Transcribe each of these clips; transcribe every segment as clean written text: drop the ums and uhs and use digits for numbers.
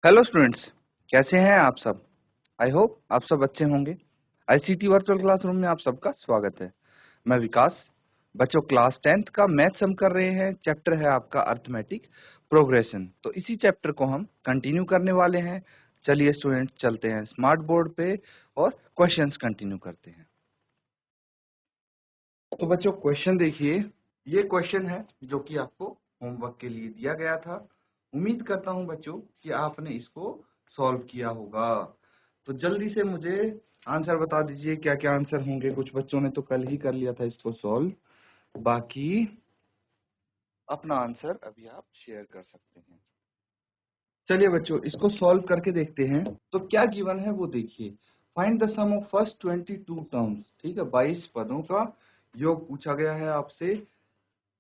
Hello students, कैसे हैं आप सब। आई होप आप सब अच्छे होंगे। आईसीटी वर्चुअल क्लासरूम में आप सबका स्वागत है। मैं विकास। बच्चों, क्लास 10th का मैथ्स हम कर रहे हैं। चैप्टर है आपका अर्थमेटिक प्रोग्रेशन। तो इसी चैप्टर को हम कंटिन्यू करने वाले हैं। चलिए स्टूडेंट्स, चलते हैं स्मार्ट बोर्ड पे और क्वेश्चंस कंटिन्यू करते हैं। तो बच्चों, क्वेश्चन देखिए। ये क्वेश्चन है जो कि आपको होमवर्क के लिए दिया गया था। उम्मीद करता हूं बच्चों कि आपने इसको सॉल्व किया होगा। तो जल्दी से मुझे आंसर बता दीजिए, क्या क्या आंसर होंगे। कुछ बच्चों ने तो कल ही कर लिया था इसको सॉल्व, बाकी अपना आंसर अभी आप शेयर कर सकते हैं। चलिए बच्चों, इसको सॉल्व करके देखते हैं। तो क्या गिवन है वो देखिए। Find the sum of first 22 terms. ठीक है, 22 पदों का योग पूछा गया है आपसे।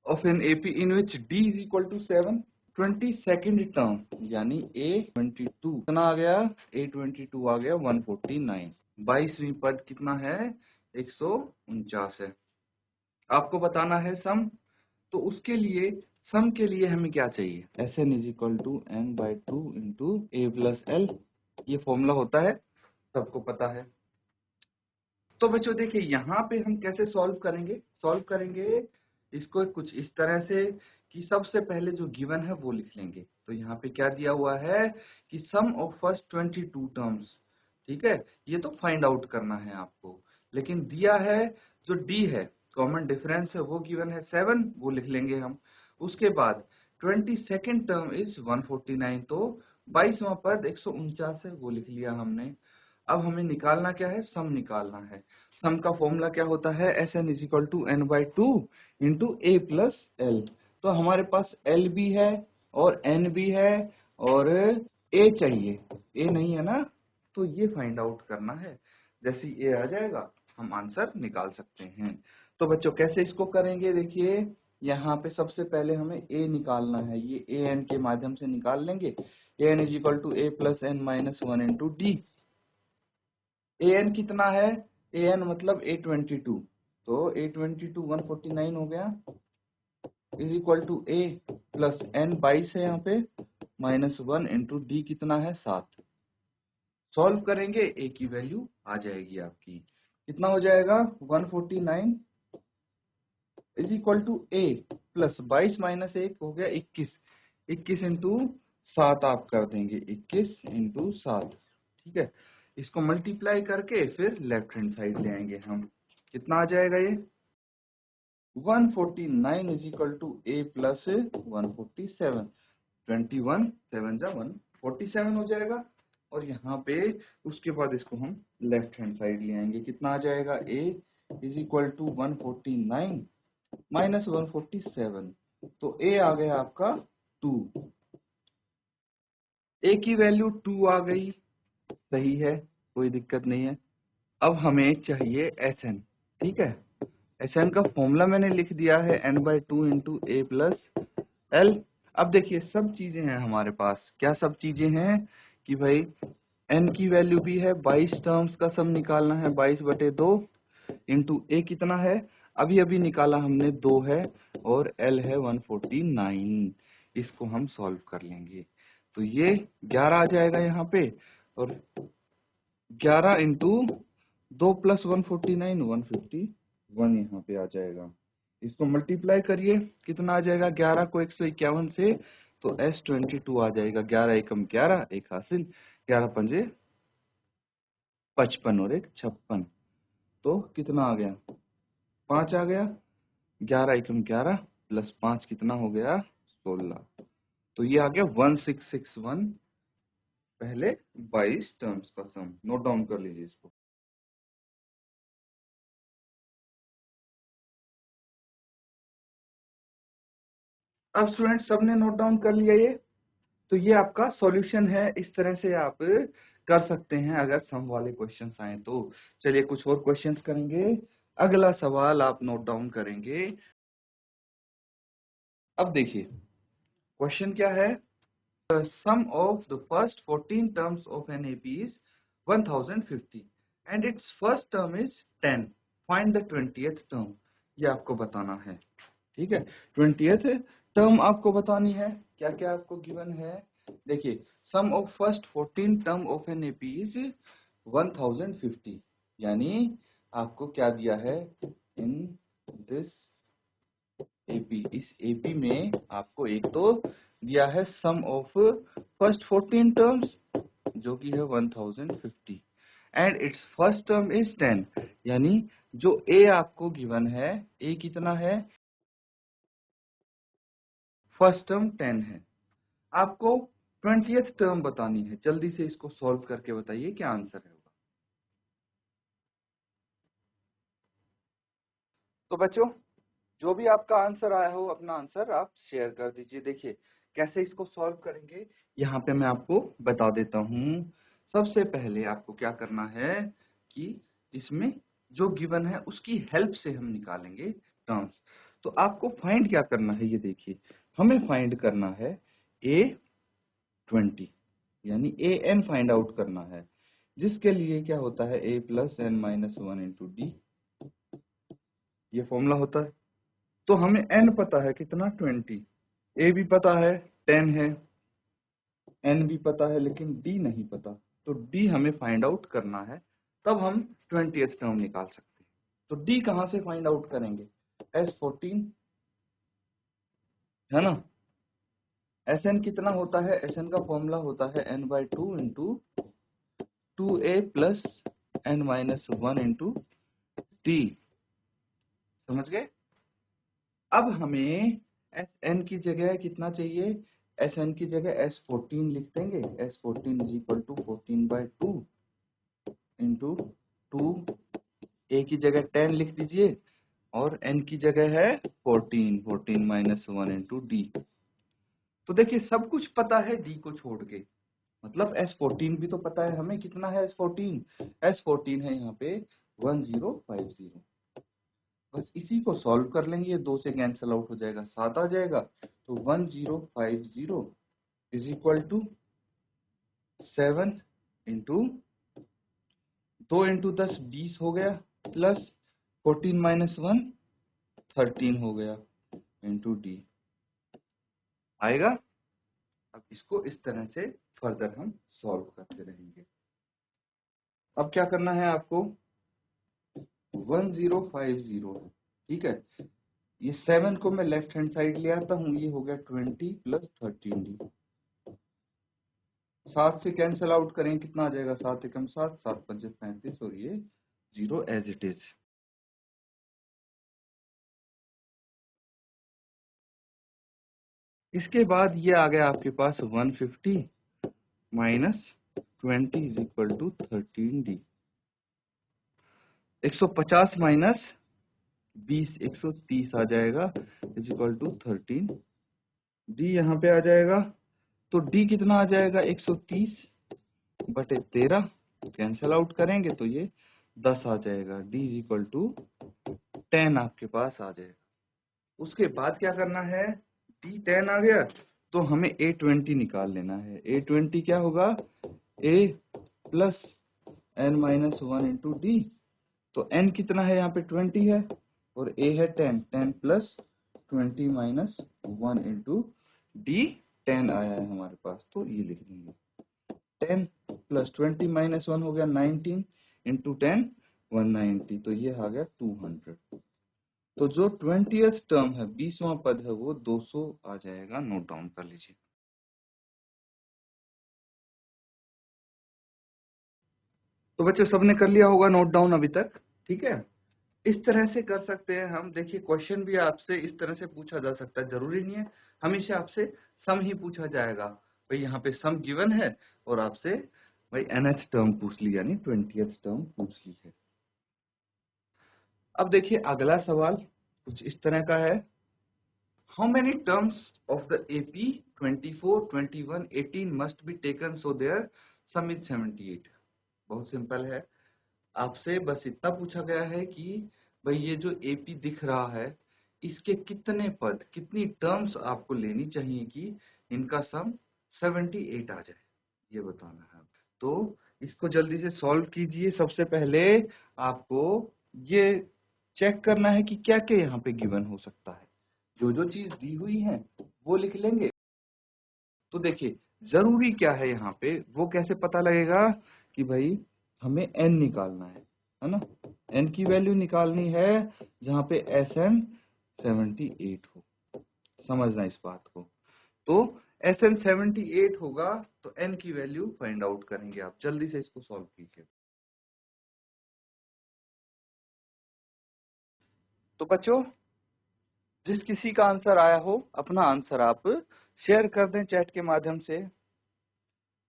Of an AP in which d is equal to 7। 22nd term यानी A22 कितना आ गया, A22 आ गया 149। 22वीं पद कितना है, 149 है। आपको बताना है सम। तो उसके लिए सम के लिए हमें क्या चाहिए, Sn is equal to n/2 into a plus l. ये फॉर्मूला होता है, सबको पता है। तो बच्चों देखिए, यहाँ पे हम कैसे सॉल्व करेंगे इसको कुछ इस तरह से कि सबसे पहले जो गिवन है वो लिख लेंगे। तो यहाँ पे क्या दिया हुआ है कि सम ऑफ फर्स्ट 22 टर्म्स। ठीक है, ये तो फाइंड आउट करना है आपको। लेकिन दिया है जो डी है, कॉमन डिफरेंस है, वो गिवन है 7, वो लिख लेंगे हम। उसके बाद 22nd टर्म इज 149, तो 22वां पद 149 है, वो लिख लिया हमने। अब हमें निकालना क्या है, सम निकालना है। सम का फॉर्मूला क्या होता है, Sn is equal to n/2 into a plus l. तो हमारे पास एल भी है और एन भी है और ए चाहिए। ए नहीं है ना, तो ये फाइंड आउट करना है। जैसे ए आ जाएगा हम आंसर निकाल सकते हैं। तो बच्चों कैसे इसको करेंगे, देखिए यहाँ पे सबसे पहले हमें ए निकालना है। ये ए एन के माध्यम से निकाल लेंगे। A n is equal to a plus n minus 1 into d. an कितना है, an मतलब A22, तो A22 149 हो गया, is equal to a plus n 22 है यहाँ पे, माइनस 1 इंटू डी कितना है 7। सॉल्व करेंगे a की वैल्यू आ जाएगी आपकी। कितना हो जाएगा 149 is equal to a plus 22 minus 1 हो गया 21। 21 इंटू 7 आप कर देंगे, 21 इंटू 7। ठीक है, इसको मल्टीप्लाई करके फिर लेफ्ट हैंड साइड ले आएंगे हम। कितना आ जाएगा ये 149 is equal to a plus 147। 21 7 जा 147 हो जाएगा। और यहाँ पे उसके बाद इसको हम लेफ्ट हैंड साइड ले आएंगे। कितना आ जाएगा a is equal to 149 minus 147, तो a आ गया आपका 2। a की वैल्यू 2 आ गई, सही है, कोई दिक्कत नहीं है। अब हमें चाहिए Sn। ठीक है, Sn का फॉर्मूला मैंने लिख दिया है n/2 into a plus L. अब देखिए सब चीजें हैं हमारे पास। क्या सब चीजें हैं कि भाई n की वैल्यू भी है, 22 टर्म्स का सम निकालना है, 22/2 इंटू ए कितना है, अभी अभी निकाला हमने 2 है, और l है 149। इसको हम सॉल्व कर लेंगे। तो ये 11 आ जाएगा यहाँ पे, और 11 इंटू 2 प्लस 149 151 यहाँ पे आ जाएगा। इसको मल्टीप्लाई करिए, कितना आ जाएगा 11 को 151 से, तो S22 आ जाएगा। 11 एकम 11, एक हासिल, 11 पंजे 55 और एक 56, तो कितना आ गया 5 आ गया। 11 एकम 11 प्लस 5 कितना हो गया 16, तो ये आ गया 1661। पहले 22 टर्म्स का सम नोट डाउन कर लीजिए इसको। अब स्टूडेंट सबने नोट डाउन कर लिया ये। तो ये आपका सॉल्यूशन है। इस तरह से आप कर सकते हैं अगर सम वाले क्वेश्चंस आए तो। चलिए कुछ और क्वेश्चंस करेंगे। अगला सवाल आप नोट डाउन करेंगे। अब देखिए क्वेश्चन क्या है, sum of the first 14 terms of an AP is 1050 and its first term is 10। Find the 20th term. ये आपको बताना है। ठीक है, 20th टर्म आपको बतानी है। क्या क्या आपको गिवन है, देखिए sum of first 14 term of an AP is 1050, यानी आपको क्या दिया है इन दिस एपी, इस एपी में आपको एक तो दिया है सम ऑफ फर्स्ट 14 टर्म्स जो कि है 1050 and its first term is 10, यानी जो ए आपको गिवन है, ए कितना है, फर्स्ट टर्म 10 है। आपको 20th टर्म बतानी है, जल्दी से इसको सॉल्व करके बताइए क्या आंसर है। तो बच्चों जो भी आपका आंसर आया हो अपना आंसर आप शेयर कर दीजिए। देखिए कैसे इसको सॉल्व करेंगे यहाँ पे मैं आपको बता देता हूँ। सबसे पहले आपको क्या करना है कि इसमें जो गिवन है उसकी हेल्प से हम निकालेंगे टर्म्स। तो आपको फाइंड क्या करना है, ये देखिए हमें फाइंड करना है A20, यानी AN फाइंड आउट करना है, जिसके लिए क्या होता है A plus n minus one into d, ये फॉर्मूला होता है। तो हमें n पता है कितना 20, a भी पता है 10 है, n भी पता है लेकिन d नहीं पता, तो d हमें फाइंड आउट करना है, तब हम 20th टर्म निकाल सकते हैं। तो d कहां से फाइंड आउट करेंगे, S14 है ना। Sn कितना होता है, Sn का फॉर्मूला होता है n/2 into 2a plus n minus one into T, समझ गए। अब हमें Sn की जगह कितना चाहिए, Sn की जगह S14 लिख देंगे, S14 is equal to 14/2 into 2, a की जगह 10 लिख दीजिए और n की जगह है 14 माइनस वन इंटू डी। तो देखिए सब कुछ पता है d को छोड़ के, मतलब S14 भी तो पता है हमें, कितना है S14 है यहाँ पे 1050। बस इसी को सॉल्व कर लेंगे, ये 2 से कैंसिल आउट हो जाएगा, 7 आ जाएगा। तो 1050 is equal to 7 into 2 into 10 20 हो गया, प्लस 14 माइनस 1 13 हो गया इंटू डी आएगा। अब इसको इस तरह से फर्दर हम सॉल्व करते रहेंगे। अब क्या करना है आपको, 1050, ठीक है, ये 7 को मैं लेफ्ट हैंड साइड ले आता हूँ, ये हो गया 20 प्लस 13d, 7 से कैंसिल आउट करें कितना आ जाएगा, 7 एकम 7, 7 पंचे 35 और ये 0 एज इट इज। इसके बाद ये आ गया आपके पास 150 minus 20 is equal to 13d, 150 minus 20 130 आ जाएगा इज इक्वल टू 13, डी यहाँ पे आ जाएगा। तो डी कितना आ जाएगा 130 बटे 13, कैंसिल आउट करेंगे तो ये 10 आ जाएगा, डी इज इक्वल टू 10 आपके पास आ जाएगा। उसके बाद क्या करना है, डी 10 आ गया तो हमें A20 निकाल लेना है। A20 क्या होगा, A plus n minus one into D, तो n कितना है यहाँ पे 20 है और A है 10, 10 plus 20 minus one into D 10 आया है हमारे पास, तो ये लिख देंगे 10 प्लस 20 माइनस 1 हो गया 19 इंटू 10 190, तो ये आ गया 200। तो जो 20th टर्म है 20वां पद है वो 200 आ जाएगा, नोट डाउन कर लीजिए। तो बच्चों सबने कर लिया होगा नोट डाउन अभी तक, ठीक है। इस तरह से कर सकते हैं हम। देखिए क्वेश्चन भी आपसे इस तरह से पूछा जा सकता है, जरूरी नहीं है हमेशा आपसे सम ही पूछा जाएगा। भाई यहाँ पे सम गिवन है और आपसे भाई nth टर्म पूछ ली, यानी 20th टर्म पूछ ली है। अब देखिए अगला सवाल कुछ इस तरह का है, how many terms of the AP 24, 21, 18 must be taken so there sum is 78। बहुत सिंपल है, आपसे बस इतना पूछा गया है कि भाई ये जो AP दिख रहा है इसके कितने पद, कितनी टर्म्स आपको लेनी चाहिए कि इनका सम 78 आ जाए, ये बताना है। तो इसको जल्दी से सॉल्व कीजिए। सबसे पहले आपको ये चेक करना है कि क्या क्या यहाँ पे गिवन हो सकता है, जो जो चीज दी हुई है वो लिख लेंगे। तो देखिए जरूरी क्या है यहाँ पे, वो कैसे पता लगेगा कि भाई हमें n निकालना है ना। n की वैल्यू निकालनी है जहाँ पे Sn 78 हो, समझना इस बात को। तो Sn 78 होगा तो n की वैल्यू फाइंड आउट करेंगे आप। जल्दी से इसको सॉल्व कीजिए। तो बच्चों, जिस किसी का आंसर आया हो अपना आंसर आप शेयर कर दें चैट के माध्यम से,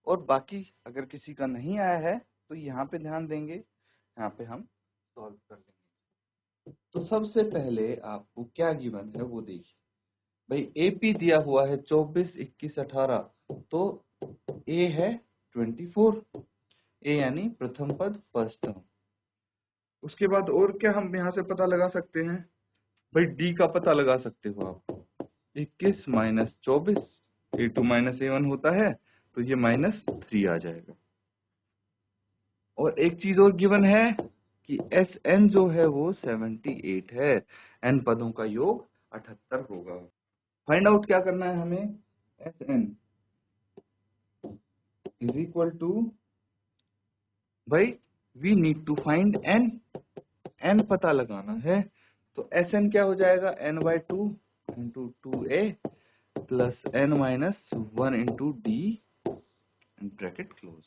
और बाकी अगर किसी का नहीं आया है तो यहाँ पे ध्यान देंगे, यहाँ पे हम सॉल्व कर लेंगे। तो सबसे पहले आपको क्या गिवन है वो देखिए। भाई एपी दिया हुआ है 24, 21, 18, तो ए है 24, ए यानी प्रथम पद फर्स्ट टर्म। उसके बाद और क्या हम यहाँ से पता लगा सकते हैं, भाई डी का पता लगा सकते हो आप। 21 माइनस 24, A2 माइनस A1 होता है, तो ये -3 आ जाएगा। और एक चीज और गिवन है कि Sn जो है वो 78 है, n पदों का योग 78 होगा। फाइंड आउट क्या करना है हमें, Sn इज इक्वल टू, भाई we need to find n पता लगाना है। तो Sn क्या हो जाएगा, n/2 into 2a plus n minus 1 into D bracket close.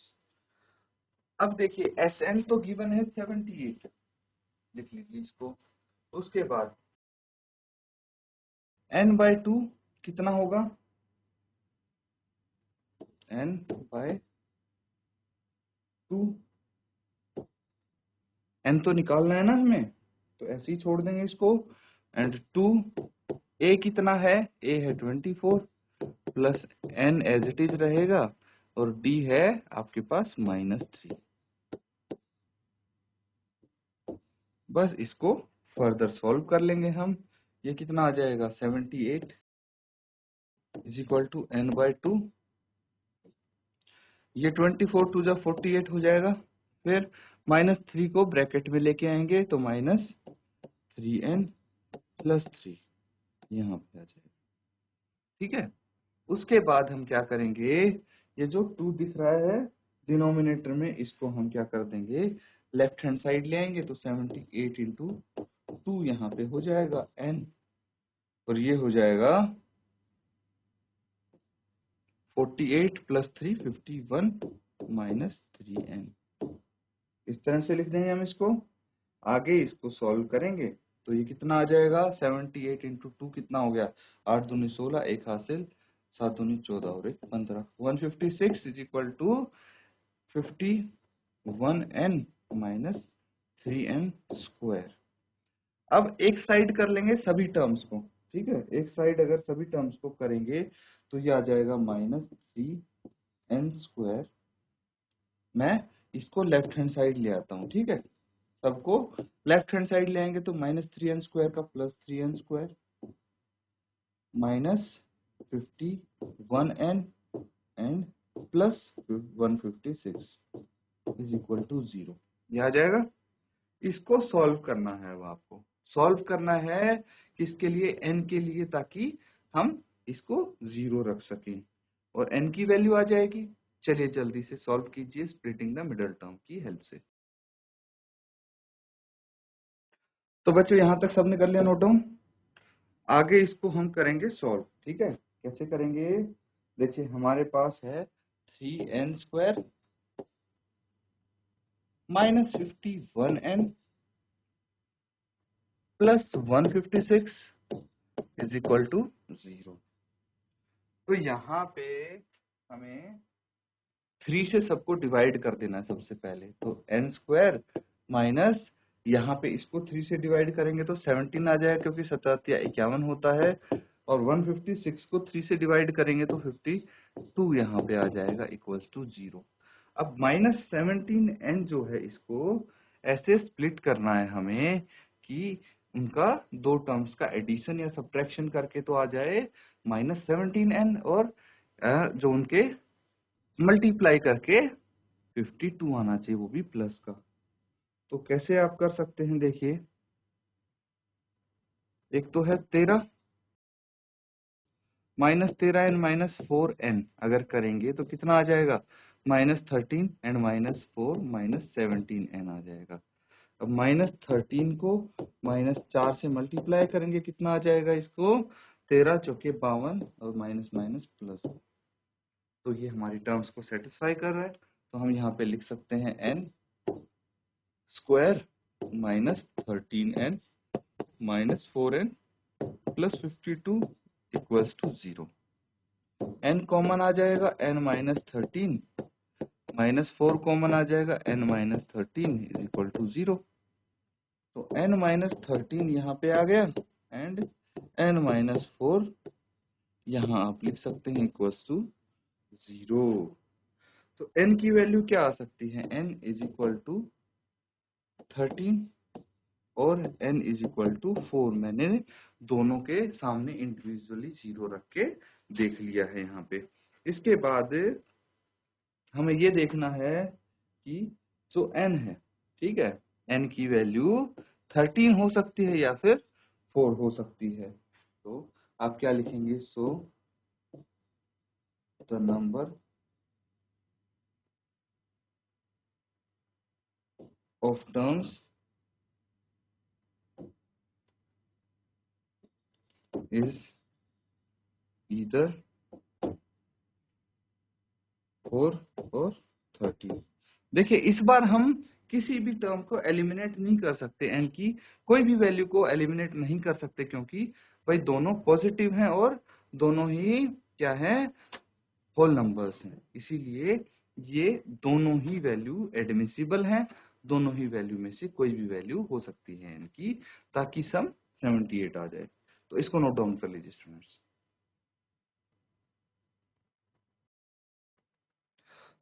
अब देखिए Sn तो गिवन है 78, लिख लीजिए इसको। उसके बाद n/2 कितना होगा, n/2, n तो निकालना है ना हमें, तो ऐसे ही छोड़ देंगे इसको। एंड 2, a कितना है, a है 24 plus n as it is रहेगा, और d है आपके पास -3। बस इसको फर्दर सॉल्व कर लेंगे हम। ये कितना आ जाएगा, 78 इज इक्वल टू n/2, ये 24 टू जा 48 हो जाएगा। फिर -3 को ब्रैकेट में लेके आएंगे तो -3n प्लस 3 यहाँ पे आ जाएगा। ठीक है, उसके बाद हम क्या करेंगे, ये जो 2 दिख रहा है डिनोमिनेटर में, इसको हम क्या कर देंगे, लेफ्ट हैंड साइड ले आएंगे। तो 78 इंटू 2 यहाँ पे हो जाएगा n, और ये हो जाएगा 48 प्लस 3 51 माइनस 3n। इस तरह से लिख देंगे हम इसको। आगे इसको सॉल्व करेंगे तो ये कितना आ जाएगा, 78 इंटू 2 कितना हो गया, 8 दूनी 16, एक हासिल, 7 दूनी 14 और एक 15, 156 is equal to 51n minus 3n square. अब एक साइड कर लेंगे सभी टर्म्स को। ठीक है, एक साइड अगर सभी टर्म्स को करेंगे तो ये आ जाएगा -3n स्क्वायर। मैं इसको लेफ्ट हैंड साइड ले आता हूँ। ठीक है, सबको लेफ्ट हैंड साइड ले आएंगे तो -3n स्क्वायर का +3n square minus 51n and plus 156 is equal to 0। ये आ जाएगा। इसको सॉल्व करना है, अब आपको सॉल्व करना है किसके लिए, n के लिए, ताकि हम इसको 0 रख सकें और n की वैल्यू आ जाएगी। चलिए जल्दी से सॉल्व कीजिए स्प्लिटिंग द मिडल टर्म की हेल्प से। तो बच्चों यहाँ तक सबने कर लिया नोट डाउन। आगे इसको हम करेंगे सॉल्व। ठीक है, कैसे करेंगे, देखिए हमारे पास है 3n square minus 51n plus 156 is equal to 0। तो यहाँ पे हमें 3 से सबको डिवाइड कर देना है सबसे पहले। तो n स्क्वायर माइनस, यहाँ पे इसको 3 से डिवाइड करेंगे तो 17 आ जाएगा, क्योंकि 7 या 51 होता है। और 156 को 3 से डिवाइड करेंगे तो 52 यहाँ पे आ जाएगा इक्वल्स टू 0। अब -17n जो है, इसको ऐसे स्प्लिट करना है हमें कि उनका दो टर्म्स का एडिशन या सब्ट्रैक्शन करके तो आ जाए -17n, और जो उनके मल्टीप्लाई करके 52 आना चाहिए, वो भी प्लस का। तो कैसे आप कर सकते हैं, देखिए एक तो है 13 -13 एंड -4n अगर करेंगे तो कितना आ जाएगा, -13 एंड -4 -17n आ जाएगा। अब -13 को -4 से मल्टीप्लाई करेंगे, कितना आ जाएगा इसको, 13 चौके 52 और माइनस माइनस प्लस। तो ये हमारी टर्म्स को सेटिस्फाई कर रहा है, तो हम यहाँ पे लिख सकते हैं n square -13n -4n plus 52 equals to 0। n common आ जाएगा, n -13 -4 कॉमन आ जाएगा, n -13 इज इक्वल टू 0। तो n -13 यहाँ पे आ गया एंड n -4 यहाँ आप लिख सकते हैं इक्वल्स टू 0। तो n की वैल्यू क्या आ सकती है, n इज इक्वल टू 13 और n इज इक्वल टू 4। मैंने दोनों के सामने इंडिविजुअली 0 रख के देख लिया है यहाँ पे। इसके बाद हमें ये देखना है कि जो n है, ठीक है, n की वैल्यू 13 हो सकती है या फिर 4 हो सकती है। तो आप क्या लिखेंगे, so the number of terms is either 4 और 13। देखिए इस बार हम किसी भी टर्म को एलिमिनेट नहीं कर सकते, n की कोई भी वैल्यू को एलिमिनेट नहीं कर सकते, क्योंकि भाई दोनों पॉजिटिव हैं और दोनों ही क्या है, होल नंबर्स हैं। इसीलिए ये दोनों ही वैल्यू एडमिसिबल हैं, दोनों ही वैल्यू में से कोई भी वैल्यू हो सकती है n की, ताकि सम 78 आ जाए। तो इसको नोट डाउन कर लीजिए स्टूडेंट्स।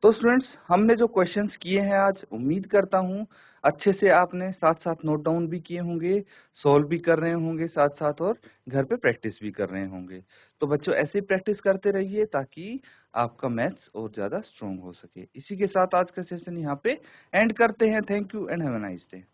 तो स्टूडेंट्स हमने जो क्वेश्चंस किए हैं आज, उम्मीद करता हूँ अच्छे से आपने साथ साथ नोट डाउन भी किए होंगे, सॉल्व भी कर रहे होंगे साथ साथ, और घर पे प्रैक्टिस भी कर रहे होंगे। तो बच्चों ऐसे ही प्रैक्टिस करते रहिए ताकि आपका मैथ्स और ज़्यादा स्ट्रॉन्ग हो सके। इसी के साथ आज का सेशन यहाँ पे एंड करते हैं। Thank you and have a nice day.